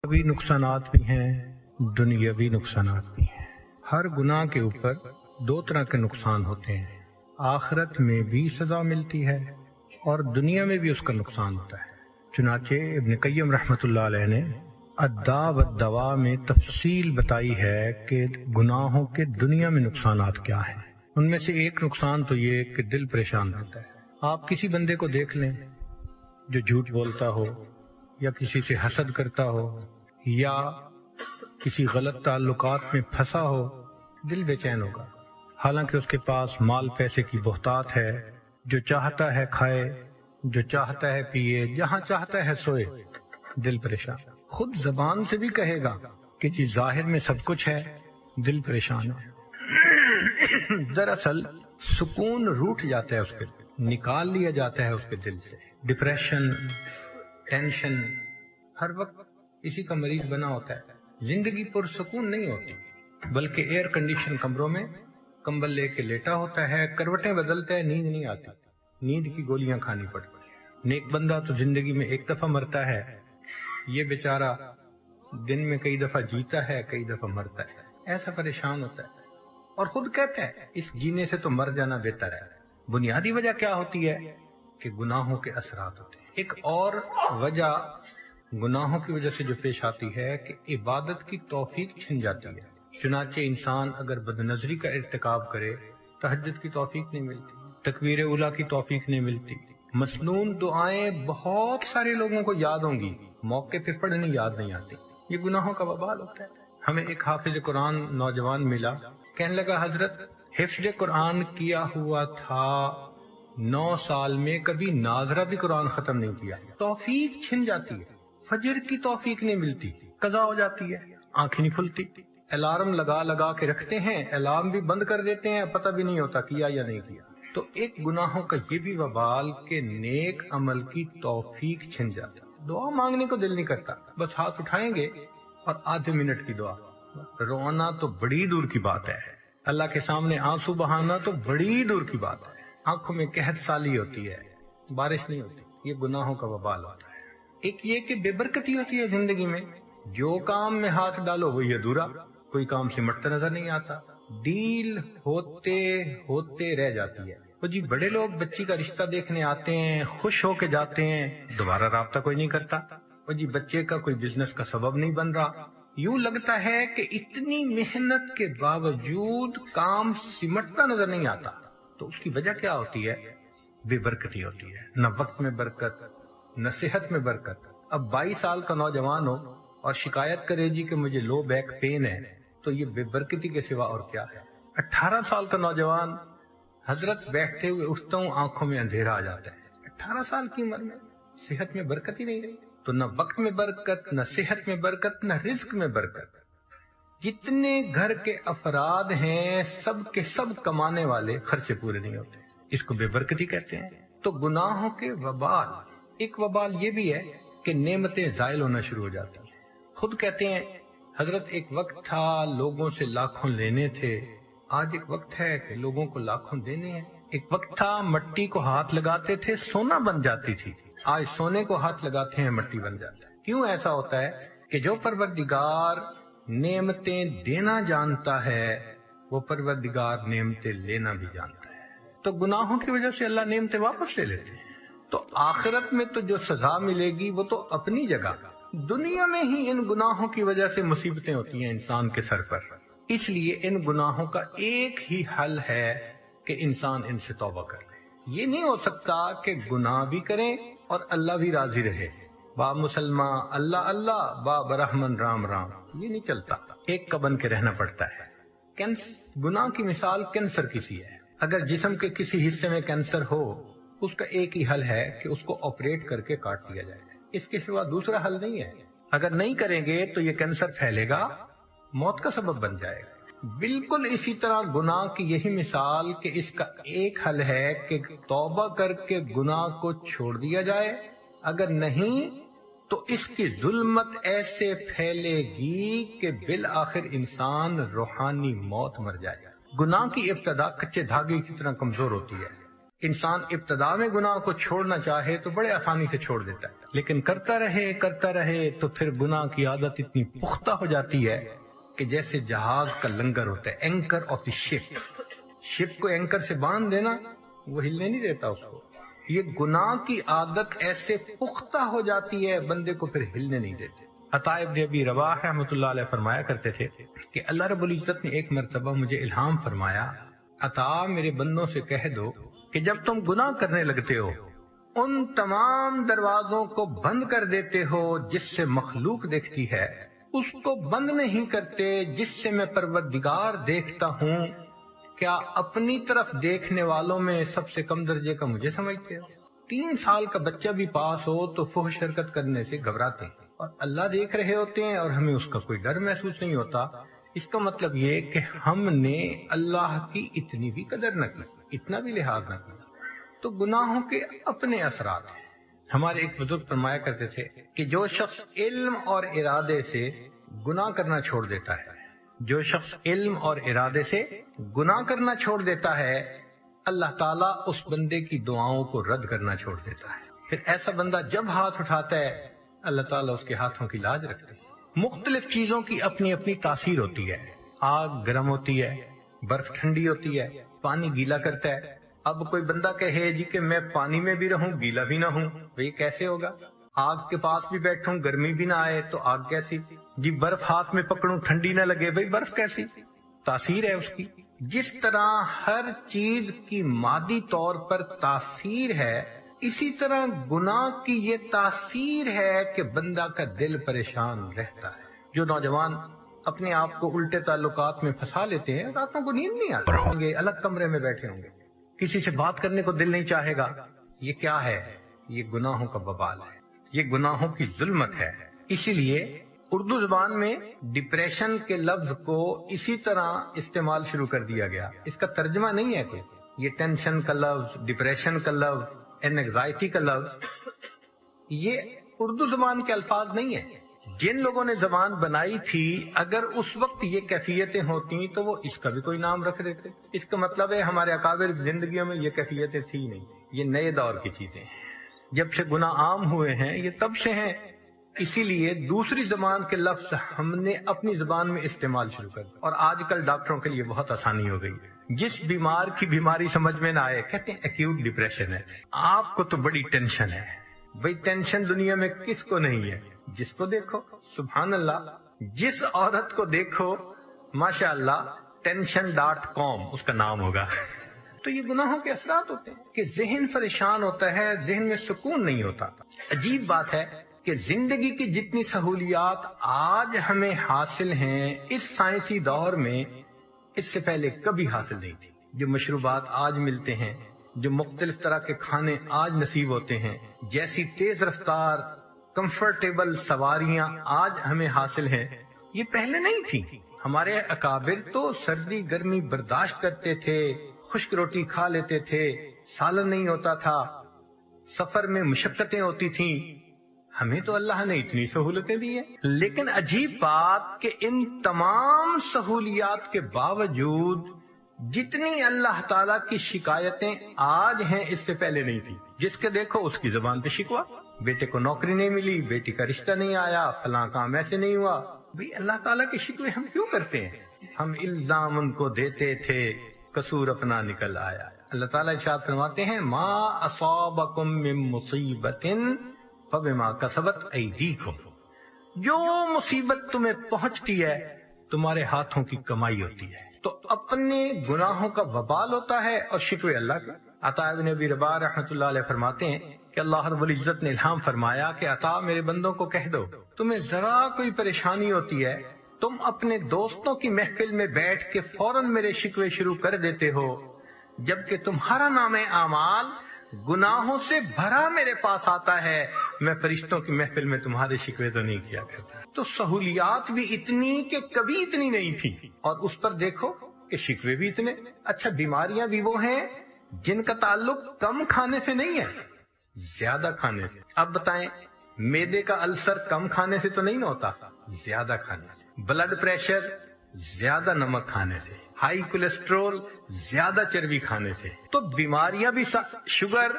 بھی نقصانات بھی ہیں، دنیاوی نقصانات بھی ہیں۔ ہر گناہ کے اوپر دو طرح کے نقصان ہوتے ہیں، آخرت میں بھی سزا ملتی ہے اور دنیا میں بھی اس کا نقصان ہوتا ہے۔ چنانچہ ابن قیم رحمۃ اللہ علیہ نے الداء والدواء میں تفصیل بتائی ہے کہ گناہوں کے دنیا میں نقصانات کیا ہیں۔ ان میں سے ایک نقصان تو یہ کہ دل پریشان رہتا ہے۔ آپ کسی بندے کو دیکھ لیں جو جھوٹ بولتا ہو یا کسی سے حسد کرتا ہو یا کسی غلط تعلقات میں پھنسا ہو، دل بے چین ہوگا، حالانکہ اس کے پاس مال پیسے کی بہتات ہے، جو چاہتا ہے کھائے، جو چاہتا ہے پیے، جہاں چاہتا ہے سوئے، دل پریشان۔ خود زبان سے بھی کہے گا کہ جی ظاہر میں سب کچھ ہے، دل پریشان ہے۔ دراصل سکون روٹ جاتا ہے، اس کے نکال لیا جاتا ہے اس کے دل سے۔ ڈپریشن، ٹینشن، ہر وقت اسی کا مریض بنا ہوتا ہے۔ زندگی پرسکون نہیں ہوتی، بلکہ ایئر کنڈیشن کمروں میں کمبل لے کے لیٹا ہوتا ہے، کروٹیں بدلتا ہے، نیند نہیں آتی، نیند کی گولیاں کھانی پڑتی ہیں۔ نیک بندہ تو زندگی میں ایک دفعہ مرتا ہے، یہ بیچارہ دن میں کئی دفعہ جیتا ہے، کئی دفعہ مرتا ہے، ایسا پریشان ہوتا ہے اور خود کہتا ہے اس جینے سے تو مر جانا بہتر ہے۔ بنیادی وجہ کیا ہوتی ہے کہ گناہوں کے اثرات ہوتے ہیں۔ ایک اور وجہ گناہوں کی وجہ سے جو پیش آتی ہے کہ عبادت کی توفیق چھن جاتی ہے۔ چنانچہ انسان اگر بدنظری کا ارتکاب کرے، تہجد کی توفیق نہیں ملتی، تکبیر اولیٰ کی توفیق نہیں ملتی، مسنون دعائیں بہت سارے لوگوں کو یاد ہوں گی، موقع پہ پڑھنی یاد نہیں آتی، یہ گناہوں کا وبال ہوتا ہے۔ ہمیں ایک حافظ قرآن نوجوان ملا، کہنے لگا حضرت حفظ قرآن کیا ہوا تھا 9 سال میں، کبھی ناظرہ بھی قرآن ختم نہیں کیا۔ توفیق چھن جاتی ہے، فجر کی توفیق نہیں ملتی، قضا ہو جاتی ہے، آنکھیں نہیں کھلتی، الارم لگا لگا کے رکھتے ہیں، الارم بھی بند کر دیتے ہیں، پتہ بھی نہیں ہوتا کیا یا نہیں کیا۔ تو ایک گناہوں کا یہ بھی وبال کہ نیک عمل کی توفیق چھن جاتا ہے۔ دعا مانگنے کو دل نہیں کرتا، بس ہاتھ اٹھائیں گے اور آدھے منٹ کی دعا، رونا تو بڑی دور کی بات ہے، اللہ کے سامنے آنسو بہانا تو بڑی دور کی بات ہے، آنکھوں میں قحط سالی ہوتی ہے، بارش نہیں ہوتی، یہ گناہوں کا وبال ہوتا ہے۔ ایک یہ کہ بے برکتی ہوتی ہے زندگی میں، جو کام میں ہاتھ ڈالو وہی ادھورا، کوئی کام سمٹتا نظر نہیں آتا، ڈیل ہوتے ہوتے رہ جاتی ہے۔ وہ جی بڑے لوگ بچی کا رشتہ دیکھنے آتے ہیں، خوش ہو کے جاتے ہیں، دوبارہ رابطہ کوئی نہیں کرتا، وہ جی بچے کا کوئی بزنس کا سبب نہیں بن رہا، یوں لگتا ہے کہ اتنی محنت کے باوجود کام سمٹتا نظر نہیں آتا۔ تو اس کی وجہ کیا ہوتی ہے؟ بے برکتی ہوتی ہے، نہ وقت میں برکت، نہ صحت میں برکت۔ اب 22 سال کا نوجوان ہو اور شکایت کرے جی کہ مجھے لو بیک پین ہے، تو یہ بے برکتی کے سوا اور کیا ہے؟ 18 سال کا نوجوان حضرت بیٹھتے ہوئے اٹھتا ہوں آنکھوں میں اندھیرا آ جاتا ہے، 18 سال کی عمر میں صحت میں برکت ہی نہیں رہی، تو نہ وقت میں برکت، نہ صحت میں برکت، نہ رزق میں برکت۔ جتنے گھر کے افراد ہیں سب کے سب کمانے والے، خرچے پورے نہیں ہوتے، اس کو بے برکتی کہتے ہیں۔ تو گناہوں کے وبال، ایک وبال یہ بھی ہے کہ نعمتیں زائل ہونا شروع ہو جاتی ہیں۔ خود کہتے ہیں حضرت ایک وقت تھا لوگوں سے لاکھوں لینے تھے، آج ایک وقت ہے کہ لوگوں کو لاکھوں دینے ہیں۔ ایک وقت تھا مٹی کو ہاتھ لگاتے تھے سونا بن جاتی تھی، آج سونے کو ہاتھ لگاتے ہیں مٹی بن جاتا ہے۔ کیوں ایسا ہوتا ہے؟ کہ جو پروردگار نعمتیں دینا جانتا ہے وہ پروردگار نعمتیں لینا بھی جانتا ہے۔ تو گناہوں کی وجہ سے اللہ نعمتیں واپس لے لیتے ہیں۔ تو آخرت میں تو جو سزا ملے گی وہ تو اپنی جگہ، دنیا میں ہی ان گناہوں کی وجہ سے مصیبتیں ہوتی ہیں انسان کے سر پر۔ اس لیے ان گناہوں کا ایک ہی حل ہے کہ انسان ان سے توبہ کر لے۔ یہ نہیں ہو سکتا کہ گناہ بھی کریں اور اللہ بھی راضی رہے، با مسلمان اللہ اللہ، با برحمن رام رام، یہ نہیں چلتا، ایک کا بن کے رہنا پڑتا ہے۔ گناہ کی مثال کینسر کی سی ہے، اگر جسم کے کسی حصے میں کینسر ہو، اس کا ایک ہی حل ہے کہ اس کو آپریٹ کر کے کاٹ دیا جائے، اس کے سوا دوسرا حل نہیں ہے۔ اگر نہیں کریں گے تو یہ کینسر پھیلے گا، موت کا سبب بن جائے گا۔ بالکل اسی طرح گناہ کی یہی مثال کہ اس کا ایک حل ہے کہ توبہ کر کے گناہ کو چھوڑ دیا جائے، اگر نہیں تو اس کی ظلمت ایسے پھیلے گی کہ بالآخر انسان روحانی موت مر جائے گا۔ گناہ کی ابتدا کچے دھاگے کی طرح کمزور ہوتی ہے، انسان ابتدا میں گناہ کو چھوڑنا چاہے تو بڑے آسانی سے چھوڑ دیتا ہے، لیکن کرتا رہے تو پھر گناہ کی عادت اتنی پختہ ہو جاتی ہے کہ جیسے جہاز کا لنگر ہوتا ہے، اینکر آف دی شپ کو اینکر سے باندھ دینا، وہ ہلنے نہیں دیتا اس کو۔ یہ گناہ کی عادت ایسے پختہ ہو جاتی ہے بندے کو پھر ہلنے نہیں دیتے۔ عطا ابن ابی رواح رحمۃ اللہ علیہ فرمایا کرتے تھے کہ اللہ رب العزت نے ایک مرتبہ مجھے الہام فرمایا، عطا میرے بندوں سے کہہ دو کہ جب تم گناہ کرنے لگتے ہو ان تمام دروازوں کو بند کر دیتے ہو جس سے مخلوق دیکھتی ہے، اس کو بند نہیں کرتے جس سے میں پروردگار دیکھتا ہوں، کیا اپنی طرف دیکھنے والوں میں سب سے کم درجے کا مجھے سمجھتے ہو؟ 3 سال کا بچہ بھی پاس ہو تو فحش حرکت کرنے سے گھبراتے ہیں، اور اللہ دیکھ رہے ہوتے ہیں اور ہمیں اس کا کوئی ڈر محسوس نہیں ہوتا۔ اس کا مطلب یہ کہ ہم نے اللہ کی اتنی بھی قدر نہ کی، اتنا بھی لحاظ نہ کیا۔ تو گناہوں کے اپنے اثرات ہیں۔ ہمارے ایک بزرگ فرمایا کرتے تھے کہ جو شخص علم اور ارادے سے گناہ کرنا چھوڑ دیتا ہے، جو شخص علم اور ارادے سے گناہ کرنا چھوڑ دیتا ہے، اللہ تعالیٰ اس بندے کی دعاؤں کو رد کرنا چھوڑ دیتا ہے۔ پھر ایسا بندہ جب ہاتھ اٹھاتا ہے اللہ تعالیٰ اس کے ہاتھوں کی لاج رکھتے ہیں۔ مختلف چیزوں کی اپنی اپنی تاثیر ہوتی ہے، آگ گرم ہوتی ہے، برف ٹھنڈی ہوتی ہے، پانی گیلا کرتا ہے۔ اب کوئی بندہ کہے جی کہ میں پانی میں بھی رہوں گیلا بھی نہ ہوں، بھئی کیسے ہوگا؟ آگ کے پاس بھی بیٹھوں گرمی بھی نہ آئے تو آگ کیسی؟ جی برف ہاتھ میں پکڑوں ٹھنڈی نہ لگے، بھئی برف کیسی؟ تاثیر ہے اس کی۔ جس طرح ہر چیز کی مادی طور پر تاثیر ہے، اسی طرح گناہ کی یہ تاثیر ہے کہ بندہ کا دل پریشان رہتا ہے۔ جو نوجوان اپنے آپ کو الٹے تعلقات میں پھنسا لیتے ہیں، راتوں کو نیند نہیں آتی ہوں گے، الگ کمرے میں بیٹھے ہوں گے، کسی سے بات کرنے کو دل نہیں چاہے گا، یہ کیا ہے؟ یہ گناہوں کا وبال ہے، یہ گناہوں کی ظلمت ہے۔ اسی لیے اردو زبان میں ڈپریشن کے لفظ کو اسی طرح استعمال شروع کر دیا گیا۔ اس کا ترجمہ نہیں ہے کوئی، یہ ٹینشن کا لفظ، ڈپریشن کا لفظ، اینگزائٹی کا لفظ، یہ اردو زبان کے الفاظ نہیں ہیں۔ جن لوگوں نے زبان بنائی تھی اگر اس وقت یہ کیفیتیں ہوتی تو وہ اس کا بھی کوئی نام رکھ دیتے۔ اس کا مطلب ہے ہمارے اکابر کی زندگیوں میں یہ کیفیتیں تھی نہیں، یہ نئے دور کی چیزیں ہیں۔ جب سے گناہ عام ہوئے ہیں یہ تب سے ہیں، اسی لیے دوسری زبان کے لفظ ہم نے اپنی زبان میں استعمال شروع کر دیا، اور آج کل ڈاکٹروں کے لیے بہت آسانی ہو گئی۔ جس بیمار کی بیماری سمجھ میں نہ آئے کہتے ہیں ایکیوٹ ڈپریشن ہے، آپ کو تو بڑی ٹینشن ہے۔ بھئی ٹینشن دنیا میں کس کو نہیں ہے؟ جس کو دیکھو، سبحان اللہ، جس عورت کو دیکھو ماشاء اللہ tension.com اس کا نام ہوگا۔ تو یہ گناہوں کے اثرات ہوتے ہیں کہ ذہن پریشان ہوتا ہے، ذہن میں سکون نہیں ہوتا۔ عجیب بات ہے کہ زندگی کی جتنی سہولیات آج ہمیں حاصل ہیں اس سائنسی دور میں، اس سے پہلے کبھی حاصل نہیں تھی۔ جو مشروبات آج ملتے ہیں، جو مختلف طرح کے کھانے آج نصیب ہوتے ہیں، جیسی تیز رفتار کمفرٹیبل سواریاں آج ہمیں حاصل ہیں، یہ پہلے نہیں تھی۔ ہمارے اکابر تو سردی گرمی برداشت کرتے تھے، خشک روٹی کھا لیتے تھے، سالن نہیں ہوتا تھا، سفر میں مشقتیں ہوتی تھیں۔ ہمیں تو اللہ نے اتنی سہولتیں دی ہیں، لیکن عجیب بات کہ ان تمام سہولیات کے باوجود جتنی اللہ تعالیٰ کی شکایتیں آج ہیں اس سے پہلے نہیں تھی۔ جس کے دیکھو اس کی زبان پہ شکوہ، بیٹے کو نوکری نہیں ملی، بیٹی کا رشتہ نہیں آیا، فلاں کام ایسے نہیں ہوا۔ بھئی اللہ تعالیٰ کے شکوے ہم کیوں کرتے ہیں؟ ہم الزام ان کو دیتے تھے، قصور اپنا نکل آیا۔ اللہ تعالیٰ ارشاد فرماتے ہیں ما اصابکم من مصیبت فبما کسبت ایدیکم، جو مصیبت تمہیں پہنچتی ہے تمہارے ہاتھوں کی کمائی ہوتی ہے، تو اپنے گناہوں کا وبال ہوتا ہے اور شکوے اللہ کا۔ عطا ابن ابی رباح رحمۃ اللہ علیہ فرماتے ہیں کہ اللہ رب العزت نے الہام فرمایا کہ عطا میرے بندوں کو کہہ دو تمہیں ذرا کوئی پریشانی ہوتی ہے تم اپنے دوستوں کی محفل میں بیٹھ کے فوراً میرے شکوے شروع کر دیتے ہو، جبکہ تمہارا نام اعمال گناہوں سے بھرا میرے پاس آتا ہے، میں فرشتوں کی محفل میں تمہارے شکوے تو نہیں کیا کرتا۔ تو سہولیات بھی اتنی کہ کبھی اتنی نہیں تھی، اور اس پر دیکھو کہ شکوے بھی اتنے۔ اچھا بیماریاں بھی وہ ہیں جن کا تعلق کم کھانے سے نہیں ہے، زیادہ کھانے سے۔ اب بتائیں معدے کا السر کم کھانے سے تو نہیں ہوتا، زیادہ کھانے سے۔ بلڈ پریشر زیادہ نمک کھانے سے، ہائی کولیسٹرول زیادہ چربی کھانے سے، تو بیماریاں بھی شوگر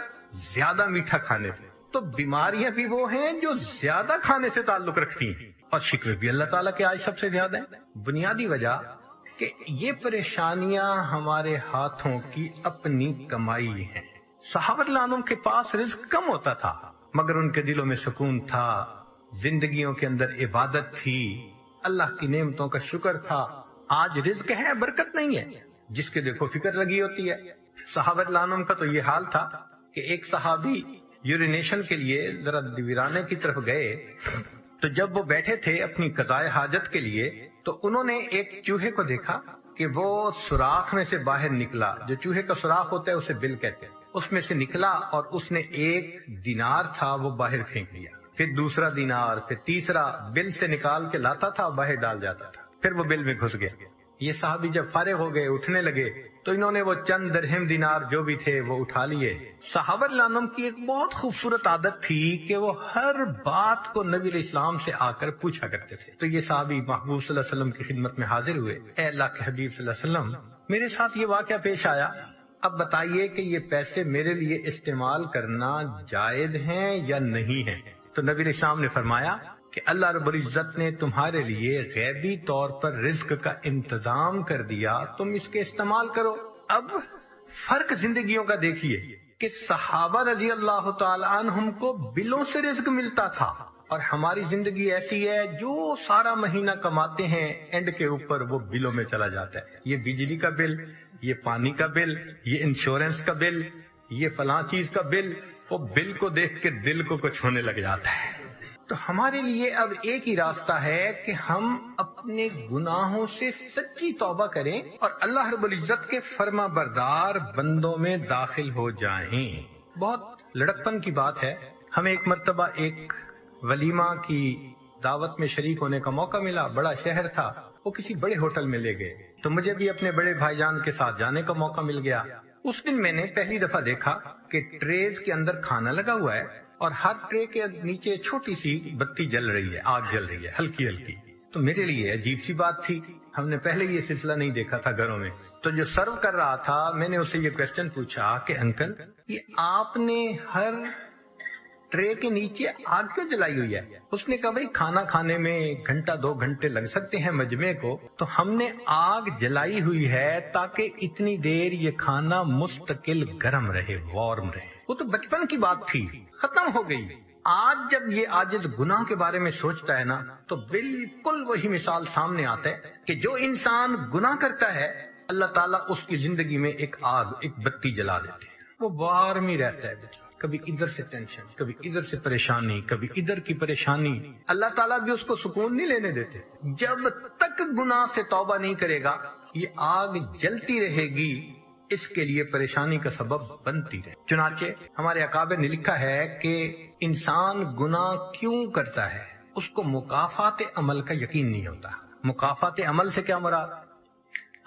زیادہ میٹھا کھانے سے، تو بیماریاں بھی وہ ہیں جو زیادہ کھانے سے تعلق رکھتی ہیں، اور شکر بھی اللہ تعالیٰ کے آج سب سے زیادہ ہے۔ بنیادی وجہ کہ یہ پریشانیاں ہمارے ہاتھوں کی اپنی کمائی ہیں۔ صحابہ رضی اللہ عنہم کے پاس رزق کم ہوتا تھا، مگر ان کے دلوں میں سکون تھا، زندگیوں کے اندر عبادت تھی، اللہ کی نعمتوں کا شکر تھا۔ آج رزق ہے، برکت نہیں ہے، جس کے دیکھو فکر لگی ہوتی ہے۔ صحابہ رضی اللہ عنہم کا تو یہ حال تھا کہ ایک صحابی یورینیشن کے لیے ذرا ویرانے کی طرف گئے، تو جب وہ بیٹھے تھے اپنی قضائے حاجت کے لیے، تو انہوں نے ایک چوہے کو دیکھا کہ وہ سوراخ میں سے باہر نکلا، جو چوہے کا سوراخ ہوتا ہے اسے بل کہتے ہیں، اس میں سے نکلا اور اس نے 1 دینار تھا وہ باہر پھینک دیا، پھر دوسرا دینار، پھر تیسرا، بل سے نکال کے لاتا تھا باہر ڈال جاتا تھا، پھر وہ بل میں گھس گیا۔ یہ صحابی جب فارغ ہو گئے، اٹھنے لگے، تو انہوں نے وہ چند درہم دینار جو بھی تھے وہ اٹھا لیے۔ صحابہ رضی اللہ عنہم کی ایک بہت خوبصورت عادت تھی کہ وہ ہر بات کو نبی علیہ السلام سے آ کر پوچھا کرتے تھے۔ تو یہ صحابی محبوب صلی اللہ علیہ وسلم کی خدمت میں حاضر ہوئے، اے اللہ کے حبیب صلی اللہ علیہ وسلم، میرے ساتھ یہ واقعہ پیش آیا، اب بتائیے کہ یہ پیسے میرے لیے استعمال کرنا جائز ہیں یا نہیں ہیں؟ تو نبی علیہ السلام نے فرمایا کہ اللہ رب العزت نے تمہارے لیے غیبی طور پر رزق کا انتظام کر دیا، تم اس کے استعمال کرو۔ اب فرق زندگیوں کا دیکھیے کہ صحابہ رضی اللہ تعالی عنہم کو بلوں سے رزق ملتا تھا، اور ہماری زندگی ایسی ہے جو سارا مہینہ کماتے ہیں، اینڈ کے اوپر وہ بلوں میں چلا جاتا ہے۔ یہ بجلی کا بل، یہ پانی کا بل، یہ انشورنس کا بل، یہ فلاں چیز کا بل، وہ بل کو دیکھ کے دل کو کچھ ہونے لگ جاتا ہے۔ تو ہمارے لیے اب ایک ہی راستہ ہے کہ ہم اپنے گناہوں سے سچی توبہ کریں اور اللہ رب العزت کے فرما بردار بندوں میں داخل ہو جائیں۔ بہت لڑکپن کی بات ہے، ہمیں ایک مرتبہ ایک ولیمہ کی دعوت میں شریک ہونے کا موقع ملا، بڑا شہر تھا، وہ کسی بڑے ہوٹل میں لے گئے، تو مجھے بھی اپنے بڑے بھائی جان کے ساتھ جانے کا موقع مل گیا۔ اس دن میں نے پہلی دفعہ دیکھا کہ ٹریز کے اندر کھانا لگا ہوا ہے، اور ہر ٹرے کے نیچے چھوٹی سی بتی جل رہی ہے، آگ جل رہی ہے ہلکی ہلکی۔ تو میرے لیے عجیب سی بات تھی، ہم نے پہلے یہ سلسلہ نہیں دیکھا تھا گھروں میں۔ تو جو سرو کر رہا تھا، میں نے اس سے یہ کوسچن پوچھا کہ انکل، یہ آپ نے ہر ٹرے کے نیچے آگ کیوں جلائی ہوئی ہے؟ اس نے کہا بھائی کھانا کھانے میں 1 گھنٹہ 2 گھنٹے لگ سکتے ہیں مجمع کو، تو ہم نے آگ جلائی ہوئی ہے تاکہ اتنی دیر یہ کھانا مستقل گرم رہے، وارم رہے۔ وہ تو بچپن کی بات تھی، ختم ہو گئی۔ آج جب یہ عاجز گناہ کے بارے میں سوچتا ہے نا، تو بالکل وہی مثال سامنے آتا ہے کہ جو انسان گناہ کرتا ہے، اللہ تعالیٰ اس کی زندگی میں ایک آگ، ایک بتی جلا دیتے ہیں، وہ وارم ہی رہتا ہے بیچارہ، کبھی ادھر سے ٹینشن، کبھی ادھر سے پریشانی، کبھی ادھر کی پریشانی۔ اللہ تعالیٰ بھی اس کو سکون نہیں لینے دیتے، جب تک گناہ سے توبہ نہیں کرے گا یہ آگ جلتی رہے گی، اس کے لیے پریشانی کا سبب بنتی رہے۔ چنانچہ ہمارے اکابر نے لکھا ہے کہ انسان گناہ کیوں کرتا ہے، اس کو مکافات عمل کا یقین نہیں ہوتا۔ مکافات عمل سے کیا مراد؟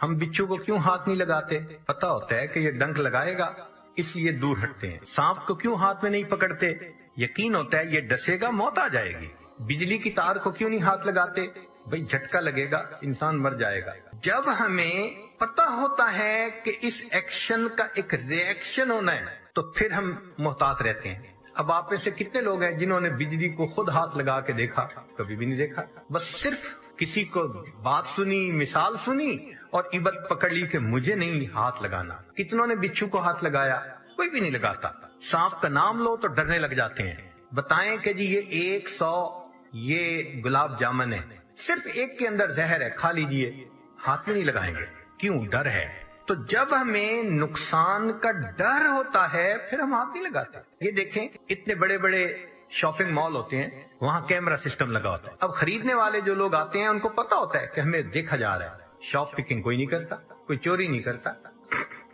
ہم بچھو کو کیوں ہاتھ نہیں لگاتے؟ پتہ ہوتا ہے کہ یہ ڈنک لگائے گا، اس لیے دور ہٹتے ہیں۔ سانپ کو کیوں ہاتھ میں نہیں پکڑتے؟ یقین ہوتا ہے یہ ڈسے گا، موت آ جائے گی۔ بجلی کی تار کو کیوں نہیں ہاتھ لگاتے؟ بھئی جھٹکا لگے گا، انسان مر جائے گا۔ جب ہمیں پتہ ہوتا ہے کہ اس ایکشن کا ایک ری ایکشن ہونا ہے، تو پھر ہم محتاط رہتے ہیں۔ اب آپ میں سے کتنے لوگ ہیں جنہوں نے بجلی کو خود ہاتھ لگا کے دیکھا؟ کبھی بھی نہیں دیکھا، بس صرف کسی کو بات سنی، مثال سنی اور عبرت پکڑ لی کہ مجھے نہیں ہاتھ لگانا۔ کتنوں نے بچھو کو ہاتھ لگایا؟ کوئی بھی نہیں لگاتا۔ سانپ کا نام لو تو ڈرنے لگ جاتے ہیں۔ بتائیں کہ جی یہ 100 یہ گلاب جامن ہے، صرف ایک کے اندر زہر ہے، کھا لیجئے، ہاتھ میں نہیں لگائیں گے، کیوں؟ ڈر ہے۔ تو جب ہمیں نقصان کا ڈر ہوتا ہے پھر ہم ہاتھ نہیں لگاتے۔ یہ دیکھیں اتنے بڑے بڑے شاپنگ مال ہوتے ہیں، وہاں کیمرہ سسٹم لگا ہوتا ہے۔ اب خریدنے والے جو لوگ آتے ہیں ان کو پتا ہوتا ہے کہ ہمیں دیکھا جا رہا ہے، شاپ پکنگ کوئی نہیں کرتا، کوئی چوری نہیں کرتا۔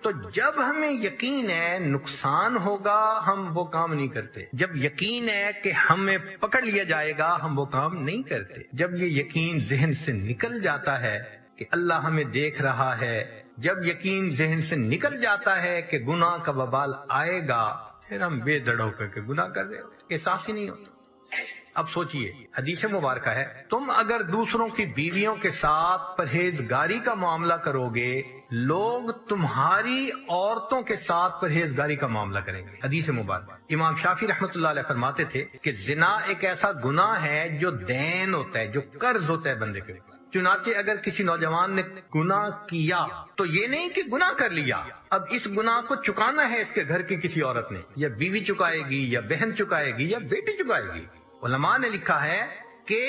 تو جب ہمیں یقین ہے نقصان ہوگا ہم وہ کام نہیں کرتے، جب یقین ہے کہ ہمیں پکڑ لیا جائے گا ہم وہ کام نہیں کرتے۔ جب یہ یقین ذہن سے نکل جاتا ہے کہ اللہ ہمیں دیکھ رہا ہے، جب یقین ذہن سے نکل جاتا ہے کہ گناہ کا وبال آئے گا، پھر ہم بے دڑ ہو کر کے گناہ کر رہے ہوتے، احساس ہی نہیں ہوتا۔ اب سوچئے، حدیث مبارکہ ہے، تم اگر دوسروں کی بیویوں کے ساتھ پرہیزگاری کا معاملہ کرو گے، لوگ تمہاری عورتوں کے ساتھ پرہیزگاری کا معاملہ کریں گے۔ حدیث مبارکہ۔ امام شافعی رحمۃ اللہ علیہ فرماتے تھے کہ زنا ایک ایسا گناہ ہے جو دین ہوتا ہے، جو قرض ہوتا ہے بندے کے اوپر۔ چنانچہ اگر کسی نوجوان نے گناہ کیا تو یہ نہیں کہ گناہ کر لیا، اب اس گناہ کو چکانا ہے اس کے گھر کی کسی عورت نے، یا بیوی چکائے گی، یا بہن چکائے گی، یا بیٹی چکائے گی۔ علماء نے لکھا ہے کہ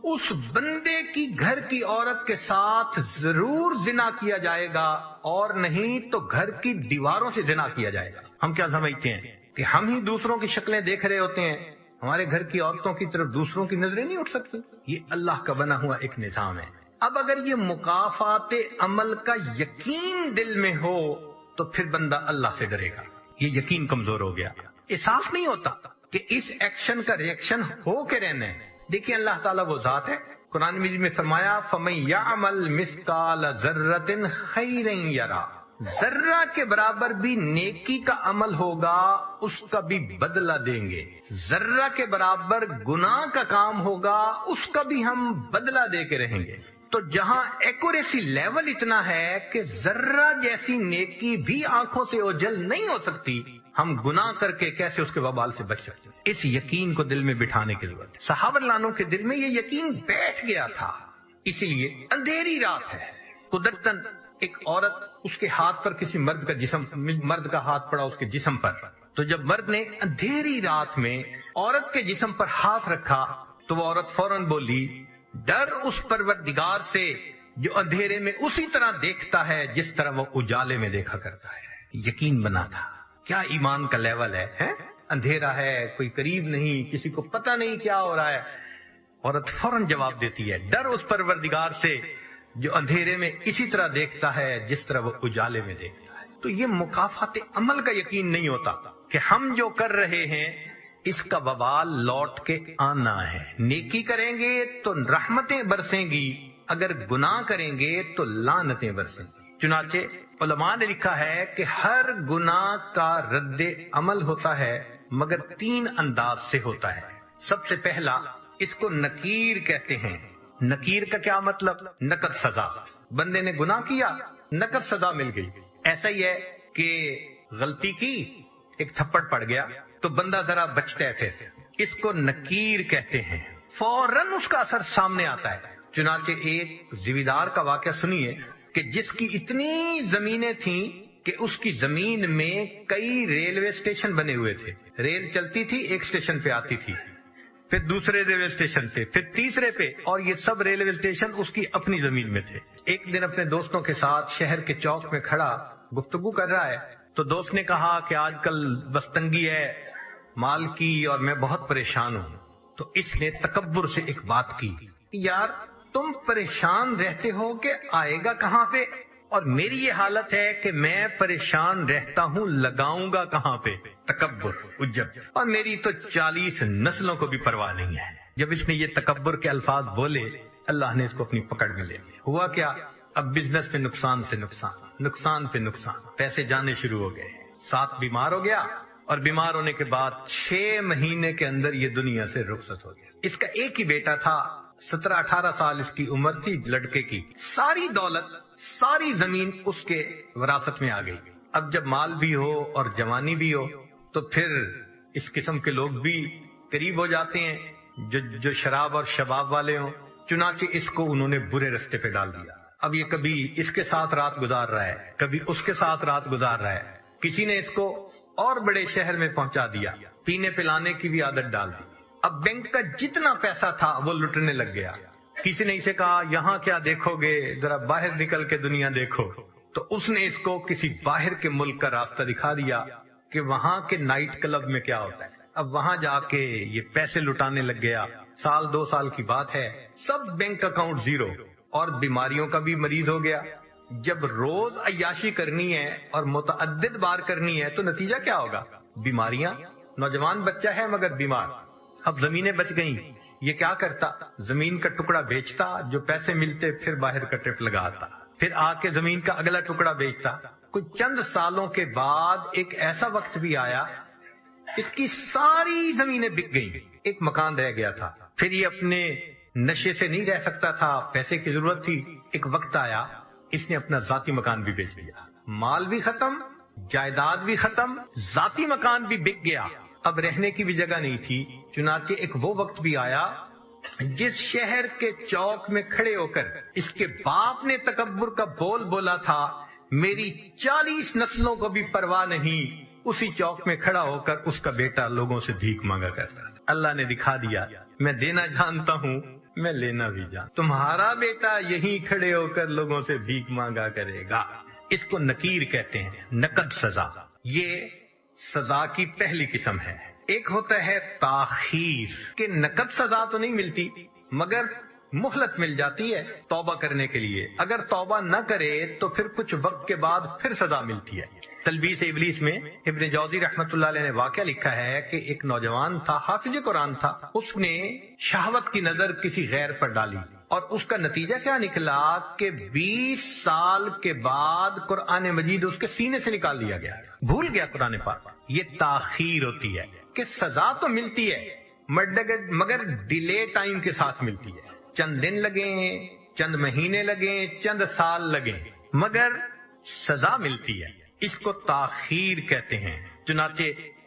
اس بندے کی گھر کی عورت کے ساتھ ضرور زنا کیا جائے گا، اور نہیں تو گھر کی دیواروں سے زنا کیا جائے گا۔ ہم کیا سمجھتے ہیں کہ ہم ہی دوسروں کی شکلیں دیکھ رہے ہوتے ہیں، ہمارے گھر کی عورتوں کی طرف دوسروں کی نظریں نہیں اٹھ سکتی؟ یہ اللہ کا بنا ہوا ایک نظام ہے۔ اب اگر یہ مکافات عمل کا یقین دل میں ہو تو پھر بندہ اللہ سے ڈرے گا۔ یہ یقین کمزور ہو گیا، احساس نہیں ہوتا کہ اس ایکشن کا ریئیکشن ہو کے رہنا ہے۔ دیکھیں اللہ تعالیٰ وہ ذات ہے، قرآن مجید میں فرمایا فَمَن يَعْمَلْ مِثْقَالَ ذَرَّةٍ خَيْرًا يَرَهُ، ذرہ کے برابر بھی نیکی کا عمل ہوگا اس کا بھی بدلہ دیں گے، ذرہ کے برابر گناہ کا کام ہوگا اس کا بھی ہم بدلہ دے کے رہیں گے۔ تو جہاں ایکوریسی لیول اتنا ہے کہ ذرہ جیسی نیکی بھی آنکھوں سے اوجھل نہیں ہو سکتی، ہم گناہ کر کے کیسے اس کے وبال سے بچ سکتے ہیں؟ اس یقین کو دل میں بٹھانے کی ضرورت ہے۔ صحابہ رضوان کے دل میں یہ یقین بیٹھ گیا تھا، اسی لیے اندھیری رات ہے، قدرتاً ایک عورت، اس کے ہاتھ پر کسی مرد کا ہاتھ پڑا اس کے جسم پر، تو جب مرد نے اندھیری رات میں عورت کے جسم پر ہاتھ رکھا تو وہ عورت فوراً بولی، ڈر اس پروردگار سے جو اندھیرے میں اسی طرح دیکھتا ہے جس طرح وہ اجالے میں دیکھا کرتا ہے۔ یقین بنا تھا۔ کیا ایمان کا لیول ہے؟ اندھیرا ہے، کوئی قریب نہیں، کسی کو پتہ نہیں کیا ہو رہا ہے، عورت فوراً جواب دیتی ہے، ڈر اس پروردگار سے جو اندھیرے میں اسی طرح دیکھتا ہے جس طرح وہ اجالے میں دیکھتا ہے۔ تو یہ مکافات عمل کا یقین نہیں ہوتا کہ ہم جو کر رہے ہیں اس کا وبال لوٹ کے آنا ہے۔ نیکی کریں گے تو رحمتیں برسیں گی، اگر گناہ کریں گے تو لعنتیں برسیں گی۔ چنانچہ علماء نے لکھا ہے کہ ہر گناہ کا رد عمل ہوتا ہے مگر 3 انداز سے ہوتا ہے۔ سب سے پہلا اس کو نکیر کہتے ہیں۔ نکیر کا کیا مطلب؟ نقد سزا۔ بندے نے گناہ کیا، نقد سزا مل گئی۔ ایسا ہی ہے کہ غلطی کی، ایک تھپڑ پڑ گیا تو بندہ ذرا بچتا ہے، پھر اس کو نکیر کہتے ہیں، فوراً اس کا اثر سامنے آتا ہے۔ چنانچہ ایک زمیندار کا واقعہ سنیے کہ جس کی اتنی زمینیں تھیں کہ اس کی زمین میں کئی ریلوے اسٹیشن بنے ہوئے تھے، ریل چلتی تھی، ایک اسٹیشن پہ آتی تھی، پھر دوسرے ریلوے اسٹیشن پہ، پھر تیسرے پہ، اور یہ سب ریلوے اسٹیشن اس کی اپنی زمین میں تھے۔ ایک دن اپنے دوستوں کے ساتھ شہر کے چوک میں کھڑا گفتگو کر رہا ہے تو دوست نے کہا کہ آج کل بس تنگی ہے مال کی اور میں بہت پریشان ہوں۔ تو اس نے تکبر سے ایک بات کی، یار تم پریشان رہتے ہو کہ آئے گا کہاں پہ، اور میری یہ حالت ہے کہ میں پریشان رہتا ہوں، لگاؤں گا کہاں پہ؟ تکبر، عجب، اور میری تو 40 نسلوں کو بھی پرواہ نہیں ہے۔ جب اس نے یہ تکبر کے الفاظ بولے اللہ نے اس کو اپنی پکڑ میں لے لیا۔ ہوا کیا؟ اب بزنس پہ نقصان سے نقصان، نقصان پہ نقصان، پیسے جانے شروع ہو گئے، ساتھ بیمار ہو گیا، اور بیمار ہونے کے بعد 6 مہینے کے اندر یہ دنیا سے رخصت ہو گیا۔ اس کا ایک ہی بیٹا تھا، 17-18 سال اس کی عمر تھی لڑکے کی، ساری دولت، ساری زمین اس کے وراثت میں آ گئی۔ اب جب مال بھی ہو اور جوانی بھی ہو تو پھر اس قسم کے لوگ بھی قریب ہو جاتے ہیں جو شراب اور شباب والے ہوں۔ چنانچہ اس کو انہوں نے برے رستے پہ ڈال دیا۔ اب یہ کبھی اس کے ساتھ رات گزار رہا ہے، کبھی اس کے ساتھ رات گزار رہا ہے۔ کسی نے اس کو اور بڑے شہر میں پہنچا دیا، پینے پلانے کی بھی عادت ڈال دی۔ اب بینک کا جتنا پیسہ تھا وہ لٹنے لگ گیا۔ کسی نے اسے کہا یہاں کیا دیکھو گے، ذرا باہر نکل کے دنیا دیکھو، تو اس نے اس کو کسی باہر کے ملک کا راستہ دکھا دیا کہ وہاں کے نائٹ کلب میں کیا ہوتا ہے۔ اب وہاں جا کے یہ پیسے لٹانے لگ گیا۔ 1-2 سال کی بات ہے، سب بینک اکاؤنٹ زیرو، اور بیماریوں کا بھی مریض ہو گیا۔ جب روز عیاشی کرنی ہے اور متعدد بار کرنی ہے تو نتیجہ کیا ہوگا؟ بیماریاں۔ نوجوان بچہ ہے مگر بیمار۔ اب زمینیں بچ گئیں، یہ کیا کرتا؟ زمین کا ٹکڑا بیچتا، جو پیسے ملتے پھر باہر کا ٹرپ لگاتا، پھر آ کے زمین کا اگلا ٹکڑا بیچتا۔ کچھ چند سالوں کے بعد ایک ایسا وقت بھی آیا اس کی ساری زمینیں بک گئی، ایک مکان رہ گیا تھا۔ پھر یہ اپنے نشے سے نہیں رہ سکتا تھا، پیسے کی ضرورت تھی۔ ایک وقت آیا اس نے اپنا ذاتی مکان بھی بیچ دیا، مال بھی ختم، جائیداد بھی ختم، ذاتی مکان بھی بک گیا، اب رہنے کی بھی جگہ نہیں تھی۔ چنانچہ ایک وہ وقت بھی آیا جس شہر کے چوک میں کھڑے ہو کر اس کے باپ نے تکبر کا بول بولا تھا، میری 40 نسلوں کو بھی پرواہ نہیں، اسی چوک میں کھڑا ہو کر اس کا بیٹا لوگوں سے بھیک مانگا کرتا تھا۔ اللہ نے دکھا دیا، میں دینا جانتا ہوں، میں لینا بھی جانتا، تمہارا بیٹا یہیں کھڑے ہو کر لوگوں سے بھیک مانگا کرے گا۔ اس کو نکیر کہتے ہیں، نقد سزا۔ یہ سزا کی پہلی قسم ہے۔ ایک ہوتا ہے تاخیر، کہ نقد سزا تو نہیں ملتی مگر مہلت مل جاتی ہے توبہ کرنے کے لیے، اگر توبہ نہ کرے تو پھر کچھ وقت کے بعد پھر سزا ملتی ہے۔ تلبیس ابلیس میں ابن جوزی رحمۃ اللہ علیہ نے واقعہ لکھا ہے کہ ایک نوجوان تھا، حافظ قرآن تھا، اس نے شہوت کی نظر کسی غیر پر ڈالی اور اس کا نتیجہ کیا نکلا کہ 20 سال کے بعد قرآن مجید اس کے سینے سے نکال دیا گیا، بھول گیا قرآن پاک۔ یہ تاخیر ہوتی ہے کہ سزا تو ملتی ہے مگر ڈیلے ٹائم کے ساتھ ملتی ہے، چند دن لگیں، چند مہینے لگیں، چند سال لگیں، مگر سزا ملتی ہے۔ اس کو تاخیر کہتے ہیں۔ چنانچہ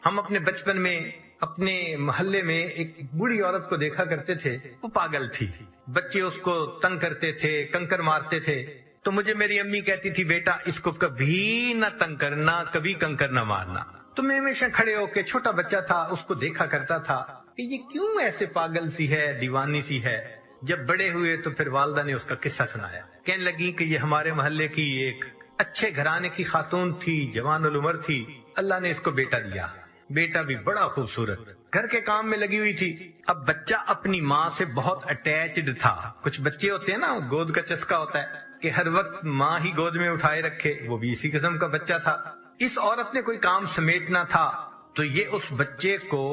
ہم اپنے بچپن میں اپنے محلے میں ایک بوڑھی عورت کو دیکھا کرتے تھے، وہ پاگل تھی، بچے اس کو تنگ کرتے تھے، کنکر مارتے تھے، تو مجھے میری امی کہتی تھی، بیٹا اس کو کبھی نہ تنگ کرنا، کبھی کنکر نہ مارنا۔ تو میں ہمیشہ کھڑے ہو کے، چھوٹا بچہ تھا، اس کو دیکھا کرتا تھا کہ یہ کیوں ایسے پاگل سی ہے، دیوانی سی ہے۔ جب بڑے ہوئے تو پھر والدہ نے اس کا قصہ سنایا، کہنے لگی کہ یہ ہمارے محلے کی ایک اچھے گھرانے کی خاتون تھی، جوان العمر تھی، اللہ نے اس کو بیٹا دیا، بیٹا بھی بڑا خوبصورت، گھر کے کام میں لگی ہوئی تھی۔ اب بچہ اپنی ماں سے بہت اٹیچڈ تھا، کچھ بچے ہوتے ہیں نا، گود کا چسکا ہوتا ہے کہ ہر وقت ماں ہی گود میں اٹھائے رکھے، وہ بھی اسی قسم کا بچہ تھا۔ اس عورت نے کوئی کام سمیٹنا تھا تو یہ اس بچے کو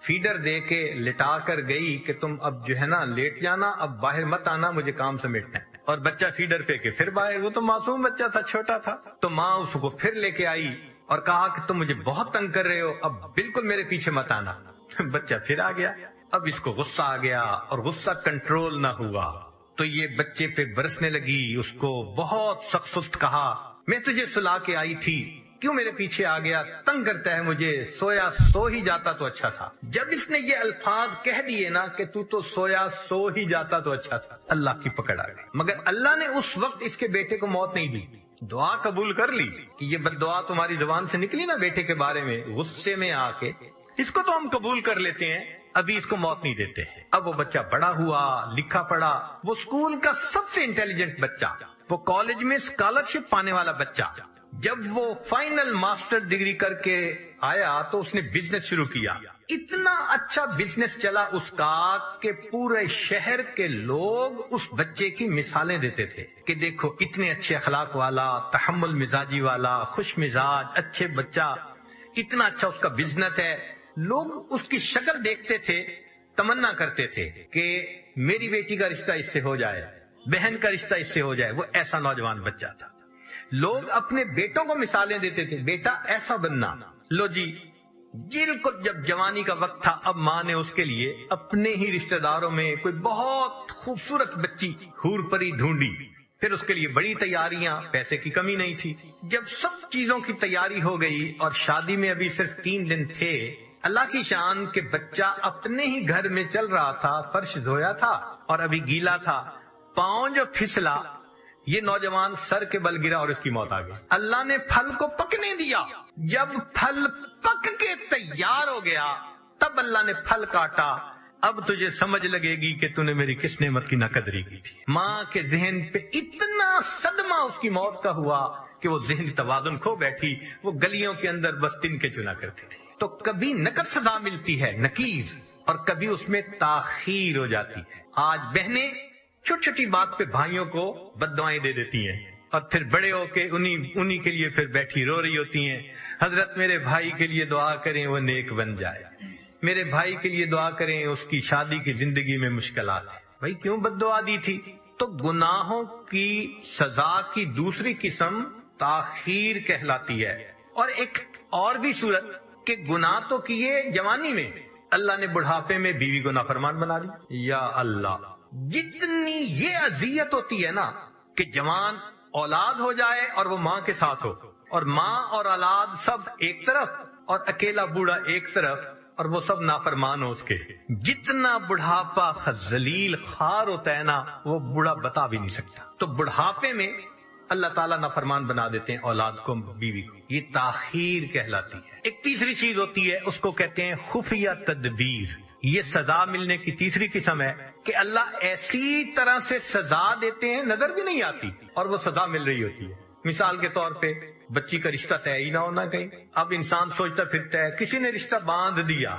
فیڈر دے کے لٹا کر گئی کہ تم اب جو ہے نا لیٹ جانا، اب باہر مت آنا، مجھے کام سمیٹنا ہے، اور بچہ فیڈر پہ کے پھر باہر، وہ تو معصوم بچہ تھا، چھوٹا تھا۔ تو ماں اس کو پھر لے کے آئی اور کہا کہ تم مجھے بہت تنگ کر رہے ہو، اب بالکل میرے پیچھے مت آنا۔ بچہ پھر آ گیا، اب اس کو غصہ آ گیا اور غصہ کنٹرول نہ ہوا تو یہ بچے پہ برسنے لگی، اس کو بہت سخت سخت کہا، میں تجھے سلا کے آئی تھی، کیوں میرے پیچھے آ گیا، تنگ کرتا ہے مجھے، سویا سو ہی جاتا تو اچھا تھا۔ جب اس نے یہ الفاظ کہہ دیے نا کہ تو سویا سو ہی جاتا تو اچھا تھا، اللہ کی پکڑ آ گئی۔ مگر اللہ نے اس وقت اس کے بیٹے کو موت نہیں دی، دعا قبول کر لی کہ یہ بد دعا تمہاری زبان سے نکلی نا بیٹے کے بارے میں، غصے میں آ کے، اس کو تو ہم قبول کر لیتے ہیں، ابھی اس کو موت نہیں دیتے۔ اب وہ بچہ بڑا ہوا، لکھا پڑھا، وہ اسکول کا سب سے انٹیلیجنٹ بچہ، وہ کالج میں اسکالرشپ پانے والا بچہ۔ جب وہ فائنل ماسٹر ڈگری کر کے آیا تو اس نے بزنس شروع کیا، اتنا اچھا بزنس چلا اس کا کہ پورے شہر کے لوگ اس بچے کی مثالیں دیتے تھے کہ دیکھو اتنے اچھے اخلاق والا، تحمل مزاجی والا، خوش مزاج، اچھے بچہ، اتنا اچھا اس کا بزنس ہے۔ لوگ اس کی شکل دیکھتے تھے، تمنا کرتے تھے کہ میری بیٹی کا رشتہ اس سے ہو جائے، بہن کا رشتہ اس سے ہو جائے۔ وہ ایسا نوجوان بچہ تھا۔ لوگ اپنے بیٹوں کو مثالیں دیتے تھے، بیٹا ایسا بننا۔ لو جی، جن کو جب جوانی کا وقت تھا، اب ماں نے اس کے لیے اپنے ہی رشتہ داروں میں کوئی بہت خوبصورت بچی حور پری ڈھونڈی، پھر اس کے لیے بڑی تیاریاں، پیسے کی کمی نہیں تھی۔ جب سب چیزوں کی تیاری ہو گئی اور شادی میں ابھی صرف 3 دن تھے، اللہ کی شان کہ بچہ اپنے ہی گھر میں چل رہا تھا، فرش دھویا تھا اور ابھی گیلا تھا، پاؤں جو پھسلا، یہ نوجوان سر کے بل گرا اور اس کی موت آ گئی۔ اللہ نے پھل کو پکنے دیا، جب پھل پک کے تیار ہو گیا تب اللہ نے پھل کاٹا، اب تجھے سمجھ لگے گی کہ تو نے میری کس نعمت کی ناقدری کی تھی۔ ماں کے ذہن پہ اتنا صدمہ اس کی موت کا ہوا کہ وہ ذہنی توازن کھو بیٹھی، وہ گلیوں کے اندر بس تن کے چنا کرتی تھی۔ تو کبھی نقد سزا ملتی ہے، نکیر، اور کبھی اس میں تاخیر ہو جاتی ہے۔ آج بہنیں چھوٹی چھوٹی بات پہ بھائیوں کو بد دعائیں دے دیتی ہیں اور پھر بڑے ہو کے انہی کے لیے پھر بیٹھی رو رہی ہوتی ہیں، حضرت میرے بھائی کے لیے دعا کریں وہ نیک بن جائے، میرے بھائی کے لیے دعا کریں اس کی شادی کی زندگی میں مشکلات ہیں۔ بھائی کیوں بد دعا دی تھی؟ تو گناہوں کی سزا کی دوسری قسم تاخیر کہلاتی ہے۔ اور ایک اور بھی صورت کہ گناہ تو کیے جوانی میں، اللہ نے بڑھاپے میں بیوی کو نافرمان بنا دی. یا اللہ، جتنی یہ اذیت ہوتی ہے نا کہ جوان اولاد ہو جائے اور وہ ماں کے ساتھ ہو، اور ماں اور اولاد سب ایک طرف اور اکیلا بوڑھا ایک طرف، اور وہ سب نافرمان ہو اس کے. جتنا بڑھاپا ذلیل خوار ہوتا ہے نا، وہ بوڑھا بتا بھی نہیں سکتا. تو بڑھاپے میں اللہ تعالیٰ نافرمان بنا دیتے ہیں اولاد کو، بیوی کو. یہ تاخیر کہلاتی ہے. ایک تیسری چیز ہوتی ہے، اس کو کہتے ہیں خفیہ تدبیر. یہ سزا ملنے کی تیسری قسم ہے کہ اللہ ایسی طرح سے سزا دیتے ہیں نظر بھی نہیں آتی اور وہ سزا مل رہی ہوتی ہے. مثال کے طور پہ بچی کا رشتہ طے ہی نہ ہونا کہیں، اب انسان سوچتا پھرتا ہے کسی نے رشتہ باندھ دیا.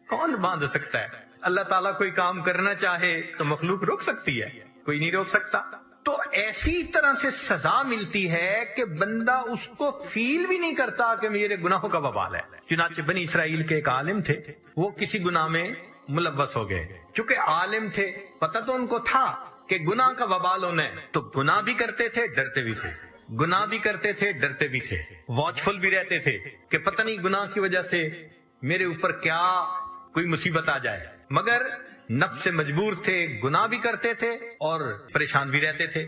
کون باندھ سکتا ہے؟ اللہ تعالیٰ کوئی کام کرنا چاہے تو مخلوق روک سکتی ہے؟ کوئی نہیں روک سکتا. تو ایسی طرح سے سزا ملتی ہے کہ بندہ اس کو فیل بھی نہیں کرتا کہ میرے گناہوں کا وبال ہے. چنانچہ بنی اسرائیل کے ایک عالم تھے، وہ کسی گناہ میں ملوث ہو گئے. چونکہ عالم تھے، پتہ تو ان کو تھا کہ گناہ کا وبال ہونا ہے، تو گناہ بھی کرتے تھے، ڈرتے بھی تھے. گناہ بھی کرتے تھے، ڈرتے بھی تھے، واچ فل بھی رہتے تھے کہ پتہ نہیں گناہ کی وجہ سے میرے اوپر کیا کوئی مصیبت آ جائے. مگر نفس سے مجبور تھے، گناہ بھی کرتے تھے اور پریشان بھی رہتے تھے.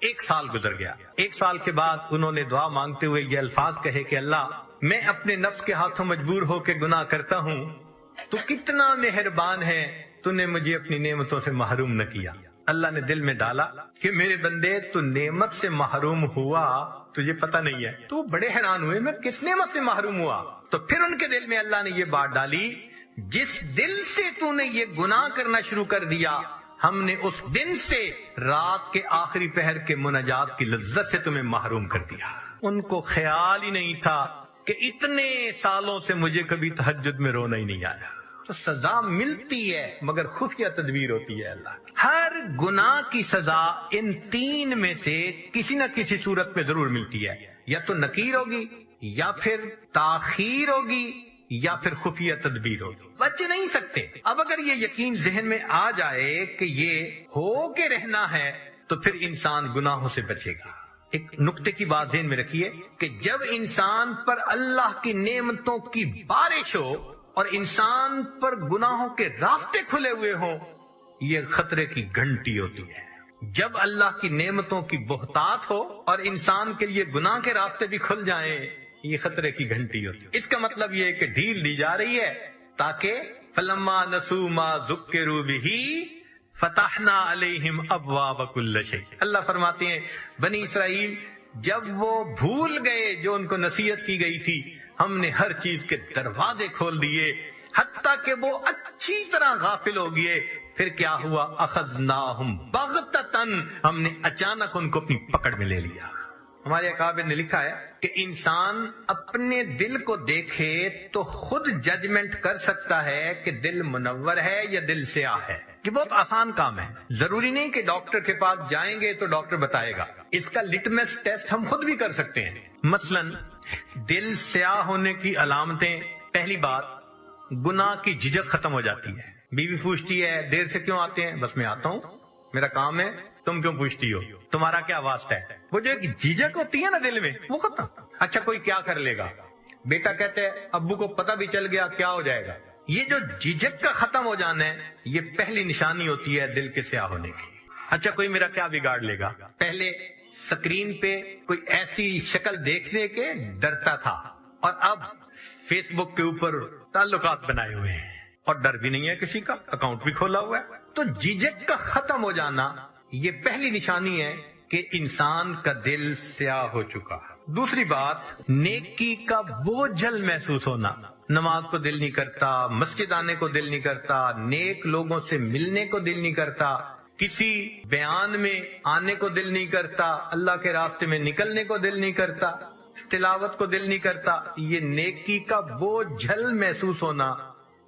1 سال گزر گیا. 1 سال کے بعد انہوں نے دعا مانگتے ہوئے یہ الفاظ کہے کہ اللہ، میں اپنے نفس کے ہاتھوں مجبور ہو کے گناہ کرتا ہوں، تو کتنا مہربان ہے، تو نے مجھے اپنی نعمتوں سے محروم نہ کیا. اللہ نے دل میں ڈالا کہ میرے بندے تو نعمت سے محروم ہوا تجھے پتہ نہیں ہے. تو بڑے حیران ہوئے، میں کس نعمت سے محروم ہوا؟ تو پھر ان کے دل میں اللہ نے یہ بات ڈالی، جس دل سے تو نے یہ گناہ کرنا شروع کر دیا، ہم نے اس دن سے رات کے آخری پہر کے مناجات کی لذت سے تمہیں محروم کر دیا. ان کو خیال ہی نہیں تھا کہ اتنے سالوں سے مجھے کبھی تہجد میں رونا ہی نہیں آیا. تو سزا ملتی ہے مگر خفیہ تدبیر ہوتی ہے اللہ کی. ہر گناہ کی سزا ان 3 میں سے کسی نہ کسی صورت میں ضرور ملتی ہے، یا تو نکیر ہوگی، یا پھر تاخیر ہوگی، یا پھر خفیہ تدبیر ہوگی. بچ نہیں سکتے. اب اگر یہ یقین ذہن میں آ جائے کہ یہ ہو کے رہنا ہے تو پھر انسان گناہوں سے بچے گا. ایک نقطے کی بات ذہن میں رکھیے کہ جب انسان پر اللہ کی نعمتوں کی بارش ہو اور انسان پر گناہوں کے راستے کھلے ہوئے ہوں، یہ خطرے کی گھنٹی ہوتی ہے. جب اللہ کی نعمتوں کی بہتات ہو اور انسان کے لیے گناہ کے راستے بھی کھل جائیں، یہ خطرے کی گھنٹی ہوتی ہے. اس کا مطلب یہ ہے کہ ڈھیل دی جا رہی ہے تاکہ فلما نسوا ما ذکروا بہ فتحنا علیہم ابواب کل شیء. اللہ فرماتے ہیں بنی اسرائیل جب وہ بھول گئے جو ان کو نصیحت کی گئی تھی، ہم نے ہر چیز کے دروازے کھول دیے، حتیٰ کہ وہ اچھی طرح غافل ہو گئے. پھر کیا ہوا؟ اخذناہم بغتۃ، ہم نے اچانک ان کو اپنی پکڑ میں لے لیا. ہمارے اکابر نے لکھا ہے کہ انسان اپنے دل کو دیکھے تو خود ججمنٹ کر سکتا ہے کہ دل منور ہے یا دل سیاہ ہے. یہ بہت آسان کام ہے. ضروری نہیں کہ ڈاکٹر کے پاس جائیں گے تو ڈاکٹر بتائے گا. اس کا لٹمس ٹیسٹ ہم خود بھی کر سکتے ہیں. مثلا دل سیاہ ہونے کی علامتیں، پہلی بات گناہ کی جھجک ختم ہو جاتی ہے. بیوی پوچھتی ہے دیر سے کیوں آتے ہیں؟ بس میں آتا ہوں، میرا کام ہے، تم کیوں پوچھتی ہو؟ تمہارا کیا واسطہ ہے؟ وہ جو ایک جھجک ہوتی ہے نا دل میں، وہ ختم. اچھا کوئی کیا کر لے گا؟ بیٹا کہتے ہیں ابو کو پتہ بھی چل گیا کیا ہو جائے گا؟ یہ جو جھجک کا ختم ہو جانا ہے، یہ پہلی نشانی ہوتی ہے دل کے سیاہ ہونے کی. اچھا کوئی میرا کیا بگاڑ لے گا؟ پہلے سکرین پہ کوئی ایسی شکل دیکھنے کے ڈرتا تھا، اور اب فیس بک کے اوپر تعلقات بنائے ہوئے ہیں اور ڈر بھی نہیں ہے کسی کا، اکاؤنٹ بھی کھولا ہوا ہے. تو جھجک کا ختم ہو جانا یہ پہلی نشانی ہے کہ انسان کا دل سیاہ ہو چکا. دوسری بات نیکی کا بوجھل محسوس ہونا. نماز کو دل نہیں کرتا، مسجد آنے کو دل نہیں کرتا، نیک لوگوں سے ملنے کو دل نہیں کرتا، کسی بیان میں آنے کو دل نہیں کرتا، اللہ کے راستے میں نکلنے کو دل نہیں کرتا، تلاوت کو دل نہیں کرتا. یہ نیکی کا بوجھل محسوس ہونا،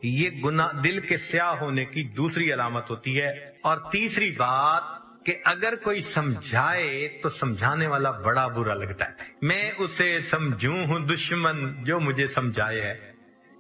یہ گناہ دل کے سیاہ ہونے کی دوسری علامت ہوتی ہے. اور تیسری بات کہ اگر کوئی سمجھائے تو سمجھانے والا بڑا برا لگتا ہے. میں اسے سمجھوں ہوں دشمن جو مجھے سمجھائے ہے.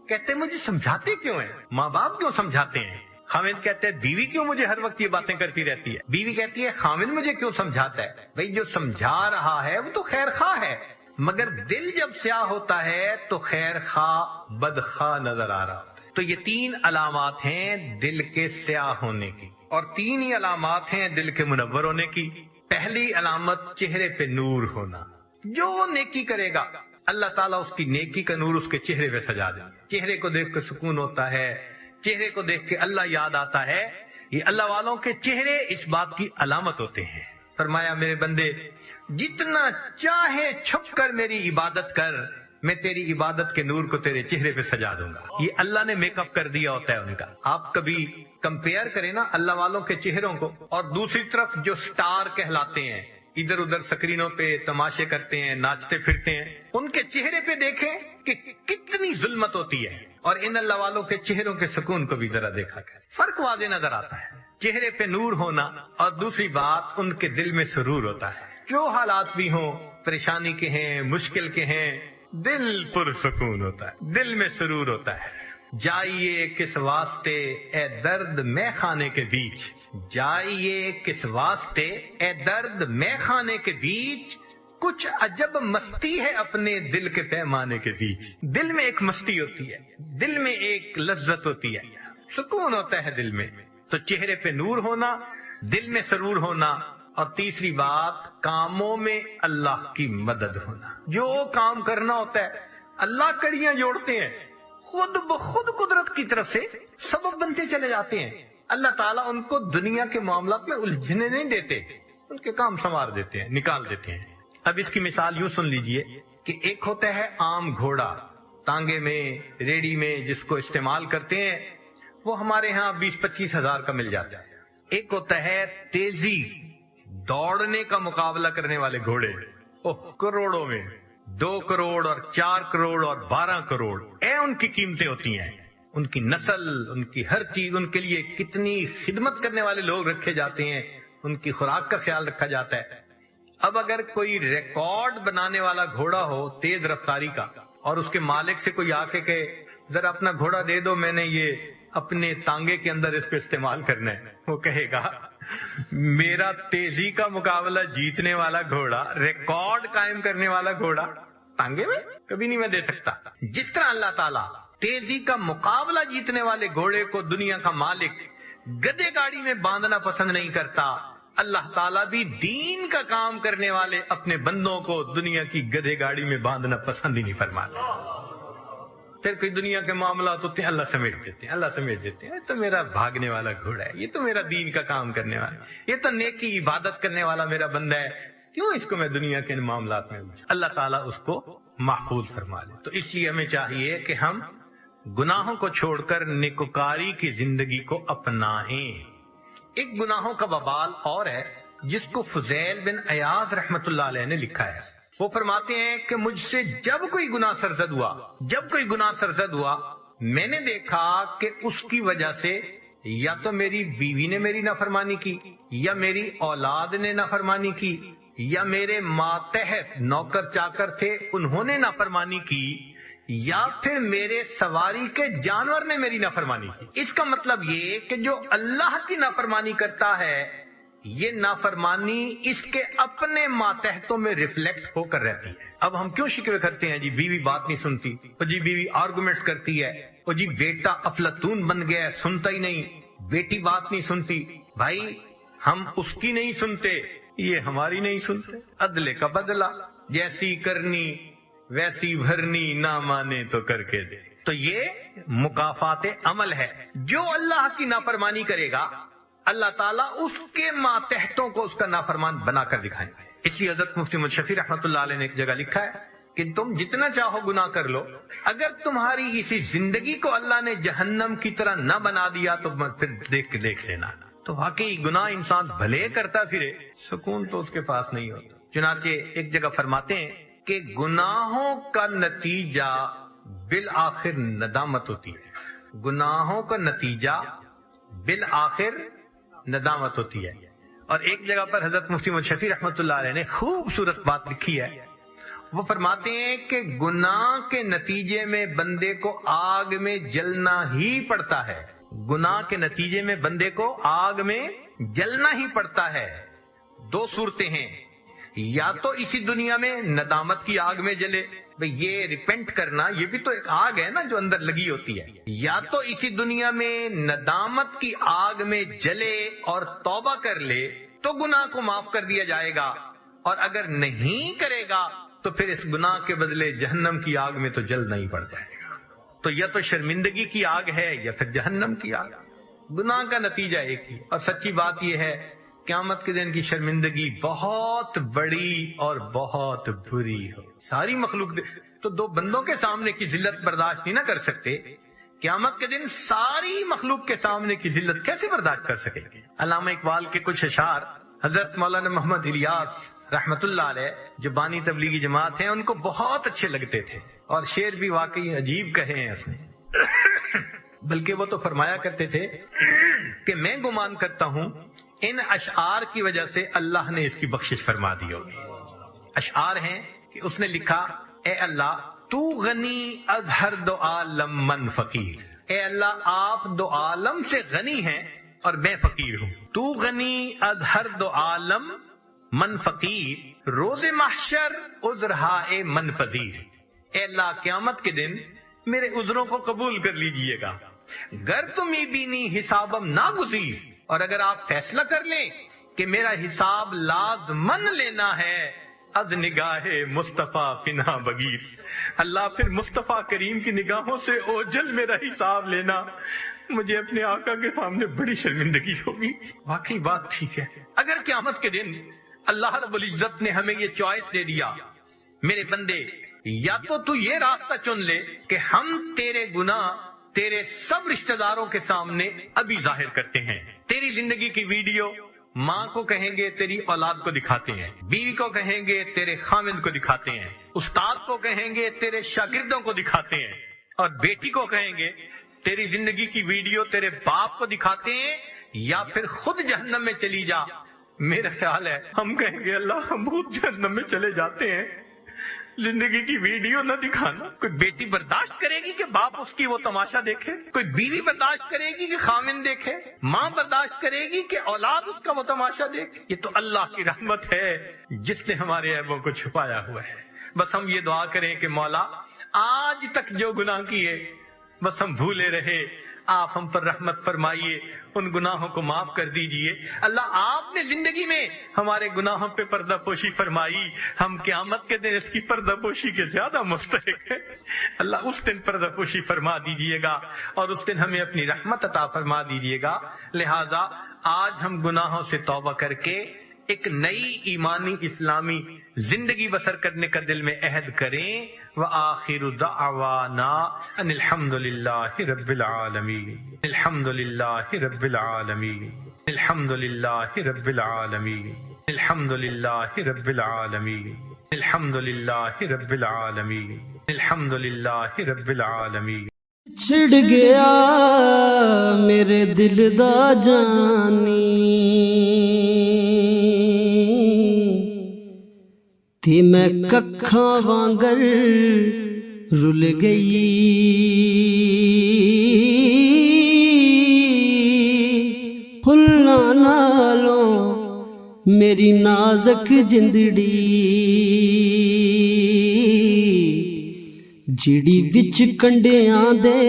کہتے مجھے سمجھاتے کیوں ہیں؟ ماں باپ کیوں سمجھاتے ہیں؟ خاوند کہتے ہیں بیوی کیوں مجھے ہر وقت یہ باتیں کرتی رہتی ہے؟ بیوی کہتی ہے خاوند مجھے کیوں سمجھاتا ہے؟ بھئی جو سمجھا رہا ہے وہ تو خیر خواہ ہے، مگر دل جب سیاہ ہوتا ہے تو خیر خواہ بد خواہ نظر آ رہا ہوتا ہے۔ تو یہ 3 علامات ہیں دل کے سیاہ ہونے کی، اور 3 ہی علامات ہیں دل کے منور ہونے کی۔ پہلی علامت چہرے پہ نور ہونا، جو نیکی کرے گا اللہ تعالیٰ اس کی نیکی کا نور اس کے چہرے پہ سجا دے۔ چہرے کو دیکھ کے سکون ہوتا ہے، چہرے کو دیکھ کے اللہ یاد آتا ہے۔ یہ اللہ والوں کے چہرے اس بات کی علامت ہوتے ہیں۔ فرمایا میرے بندے جتنا چاہے چھپ کر میری عبادت کر، میں تیری عبادت کے نور کو تیرے چہرے پہ سجا دوں گا۔ یہ اللہ نے میک اپ کر دیا ہوتا ہے ان کا۔ آپ کبھی کمپیئر کریں نا اللہ والوں کے چہروں کو اور دوسری طرف جو سٹار کہلاتے ہیں، ادھر ادھر سکرینوں پہ تماشے کرتے ہیں، ناچتے پھرتے ہیں، ان کے چہرے پہ دیکھیں کہ کتنی ظلمت ہوتی ہے، اور ان اللہ والوں کے چہروں کے سکون کو بھی ذرا دیکھا کریں، فرق واضح نظر آتا ہے۔ چہرے پہ نور ہونا، اور دوسری بات ان کے دل میں سرور ہوتا ہے۔ جو حالات بھی ہوں، پریشانی کے ہیں، مشکل کے ہیں، دل پرسکون ہوتا ہے، دل میں سرور ہوتا ہے۔ جائیے کس واسطے اے درد میں خانے کے بیچ، جائیے کس واسطے اے درد میں خانے کے بیچ، کچھ عجب مستی ہے اپنے دل کے پیمانے کے بیچ۔ دل میں ایک مستی ہوتی ہے، دل میں ایک لذت ہوتی ہے، سکون ہوتا ہے دل میں۔ تو چہرے پہ نور ہونا، دل میں سرور ہونا، اور تیسری بات کاموں میں اللہ کی مدد ہونا۔ جو کام کرنا ہوتا ہے اللہ کڑیاں جوڑتے ہیں، خود بخود قدرت کی طرف سے سبب بنتے چلے جاتے ہیں۔ اللہ تعالیٰ ان کو دنیا کے معاملات میں الجھنے نہیں دیتے، ان کے کام سنوار دیتے ہیں، نکال دیتے ہیں۔ اب اس کی مثال یوں سن لیجئے کہ ایک ہوتا ہے عام گھوڑا، تانگے میں، ریڑی میں جس کو استعمال کرتے ہیں، وہ ہمارے ہاں 20-25 ہزار کا مل جاتا ہے۔ ایک ہوتا ہے تیزی دوڑنے کا مقابلہ کرنے والے گھوڑے، کروڑوں میں، 2 کروڑ اور 4 کروڑ اور 12 کروڑ ان کی قیمتیں ہوتی ہیں۔ ان کی نسل، ان کی ہر چیز، ان کے لیے کتنی خدمت کرنے والے لوگ رکھے جاتے ہیں، ان کی خوراک کا خیال رکھا جاتا ہے۔ اب اگر کوئی ریکارڈ بنانے والا گھوڑا ہو تیز رفتاری کا، اور اس کے مالک سے کوئی آ کے کہے ذرا اپنا گھوڑا دے دو، میں نے یہ اپنے تانگے کے اندر اس کو استعمال کرنا ہے، وہ کہے گا میرا تیزی کا مقابلہ جیتنے والا گھوڑا، ریکارڈ قائم کرنے والا گھوڑا تانگے میں کبھی نہیں میں دے سکتا۔ جس طرح اللہ تعالیٰ تیزی کا مقابلہ جیتنے والے گھوڑے کو دنیا کا مالک گدے گاڑی میں باندھنا پسند نہیں کرتا، اللہ تعالیٰ بھی دین کا کام کرنے والے اپنے بندوں کو دنیا کی گدے گاڑی میں باندھنا پسند ہی نہیں فرماتا۔ پھر کوئی دنیا کے معاملات ہوتے ہیں، اللہ سمیٹ دیتے ہیں، اللہ سمیٹ دیتے ہیں، یہ تو میرا بھاگنے والا گھوڑا ہے، یہ تو میرا دین کا کام کرنے والا ہے، یہ تو نیکی عبادت کرنے والا میرا بندہ ہے، کیوں اس کو میں دنیا کے معاملات میں الجھوں؟ اللہ تعالیٰ اس کو محفوظ فرما لے۔ تو اس لیے ہمیں چاہیے کہ ہم گناہوں کو چھوڑ کر نیکوکاری کی زندگی کو اپنائیں۔ ایک گناہوں کا وبال اور ہے جس کو فضیل بن عیاض رحمت اللہ علیہ نے لکھا ہے۔ وہ فرماتے ہیں کہ مجھ سے جب کوئی گناہ سرزد ہوا میں نے دیکھا کہ اس کی وجہ سے یا تو میری بیوی نے میری نافرمانی کی، یا میری اولاد نے نافرمانی کی، یا میرے ماتحت نوکر چاکر تھے انہوں نے نافرمانی کی، یا پھر میرے سواری کے جانور نے میری نافرمانی کی۔ اس کا مطلب یہ کہ جو اللہ کی نافرمانی کرتا ہے، یہ نافرمانی اس کے اپنے ماتحتوں میں ریفلیکٹ ہو کر رہتی ہے۔ اب ہم کیوں شکوے کرتے ہیں جی بیوی بات نہیں سنتی، اور جی بیوی آرگومنٹ کرتی ہے، اور جی بیٹا افلاطون بن گیا ہے سنتا ہی نہیں، بیٹی بات نہیں سنتی۔ بھائی ہم اس کی نہیں سنتے، یہ ہماری نہیں سنتے۔ عدلے کا بدلہ، جیسی کرنی ویسی بھرنی، نہ مانے تو کر کے دے۔ تو یہ مکافات عمل ہے۔ جو اللہ کی نافرمانی کرے گا اللہ تعالیٰ اس کے ماتحتوں کو اس کا نافرمان بنا کر دکھائیں گے۔ اس لیے حضرت مفتی محمد شفیع رحمۃ اللہ علیہ نے ایک جگہ لکھا ہے کہ تم جتنا چاہو گناہ کر لو، اگر تمہاری اسی زندگی کو اللہ نے جہنم کی طرح نہ بنا دیا تو پھر دیکھ لینا۔ تو واقعی گناہ انسان بھلے کرتا پھرے، سکون تو اس کے پاس نہیں ہوتا۔ چنانچہ ایک جگہ فرماتے ہیں کہ گناہوں کا نتیجہ بالآخر ندامت ہوتی ہے، گناہوں کا نتیجہ بالآخر ندامت ہوتی ہے۔ اور ایک جگہ پر حضرت مفتی محمد شفیع رحمۃ اللہ علیہ نے خوبصورت بات لکھی ہے۔ وہ فرماتے ہیں کہ گناہ کے نتیجے میں بندے کو آگ میں جلنا ہی پڑتا ہے، گناہ کے نتیجے میں بندے کو آگ میں جلنا ہی پڑتا ہے۔ 2 صورتیں ہیں، یا تو اسی دنیا میں ندامت کی آگ میں جلے، بھئی یہ ریپینٹ کرنا یہ بھی تو ایک آگ ہے نا جو اندر لگی ہوتی ہے، یا تو اسی دنیا میں ندامت کی آگ میں جلے اور توبہ کر لے تو گناہ کو معاف کر دیا جائے گا، اور اگر نہیں کرے گا تو پھر اس گناہ کے بدلے جہنم کی آگ میں تو جلنا ہی پڑ جائے گا۔ تو یا تو شرمندگی کی آگ ہے یا پھر جہنم کی آگ، گناہ کا نتیجہ ایک ہی۔ اور سچی بات یہ ہے قیامت کے دن کی شرمندگی بہت بڑی اور بہت بری ہو۔ ساری مخلوق تو دو بندوں کے سامنے کی ذلت برداشت نہیں نہ کر سکتے، قیامت کے دن ساری مخلوق کے سامنے کی ذلت کیسے برداشت کر سکیں گے؟ علامہ اقبال کے کچھ اشعار حضرت مولانا محمد الیاس رحمت اللہ علیہ جو بانی تبلیغی جماعت ہیں ان کو بہت اچھے لگتے تھے، اور شعر بھی واقعی عجیب کہے ہیں اس نے۔ بلکہ وہ تو فرمایا کرتے تھے کہ میں گمان کرتا ہوں ان اشعار کی وجہ سے اللہ نے اس کی بخشش فرما دی ہوگی۔ اشعار ہیں کہ اس نے لکھا، اے اللہ تو غنی از ہر دو عالم من فقیر، اے اللہ آپ دو عالم سے غنی ہیں اور میں فقیر ہوں۔ تو غنی از ہر دو عالم من فقیر، روز محشر عذرہائے من پذیر، اے اللہ قیامت کے دن میرے عذروں کو قبول کر لیجئے گا، گر تمہیں بینی حسابم ناگزیر، اور اگر آپ فیصلہ کر لیں کہ میرا حساب لازمن لینا ہے، از نگاہ مصطفیٰ پناہ بگیر، اللہ پھر مصطفیٰ کریم کی نگاہوں سے اوجھل میرا حساب لینا، مجھے اپنے آقا کے سامنے بڑی شرمندگی ہوگی۔ واقعی بات ٹھیک ہے۔ اگر قیامت کے دن اللہ رب العزت نے ہمیں یہ چوائس دے دیا، میرے بندے یا تو یہ راستہ چن لے کہ ہم تیرے گناہ تیرے سب رشتہ داروں کے سامنے ابھی ظاہر کرتے ہیں، تیری زندگی کی ویڈیو ماں کو کہیں گے تیری اولاد کو دکھاتے ہیں، بیوی کو کہیں گے تیرے خاوند کو دکھاتے ہیں، استاد کو کہیں گے تیرے شاگردوں کو دکھاتے ہیں، اور بیٹی کو کہیں گے تیری زندگی کی ویڈیو تیرے باپ کو دکھاتے ہیں، یا پھر خود جہنم میں چلی جا۔ میرا خیال ہے ہم کہیں گے اللہ ہم خود جہنم میں چلے جاتے ہیں، زندگی کی ویڈیو نہ دکھانا۔ کوئی بیٹی برداشت کرے گی کہ باپ اس کی وہ تماشا دیکھے؟ کوئی بیوی برداشت کرے گی کہ خامن دیکھے؟ ماں برداشت کرے گی کہ اولاد اس کا وہ تماشا دیکھے؟ یہ تو اللہ کی رحمت ہے جس نے ہمارے عیبوں کو چھپایا ہوا ہے۔ بس ہم یہ دعا کریں کہ مولا آج تک جو گناہ کیے بس ہم بھولے رہے، آپ ہم پر رحمت فرمائیے، ان گناہوں کو معاف کر دیجئے۔ اللہ آپ نے زندگی میں ہمارے گناہوں پہ پردہ پوشی فرمائی، ہم قیامت کے دن اس کی پردہ پوشی کے زیادہ مستحق ہیں۔ اللہ اس دن پردہ پوشی فرما دیجئے گا اور اس دن ہمیں اپنی رحمت عطا فرما دیجئے گا۔ لہذا آج ہم گناہوں سے توبہ کر کے ایک نئی ایمانی اسلامی زندگی بسر کرنے کا دل میں عہد کریں۔ وآخر دعوانا ان الحمد للہ رب العالمین، الحمد للہ رب العالمین، الحمد للہ رب العالمین، الحمد للہ رب العالمین، الحمد للہ رب العالمین، الحمد للہ رب العالمین۔ چھڑ گیا میرے دل دا جانی تے میں ککھاں وانگر رل گئی، پھلاں نالوں میری نازک جندڑی جڑی وچ کنڈیاں دے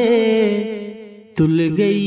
تل گئی۔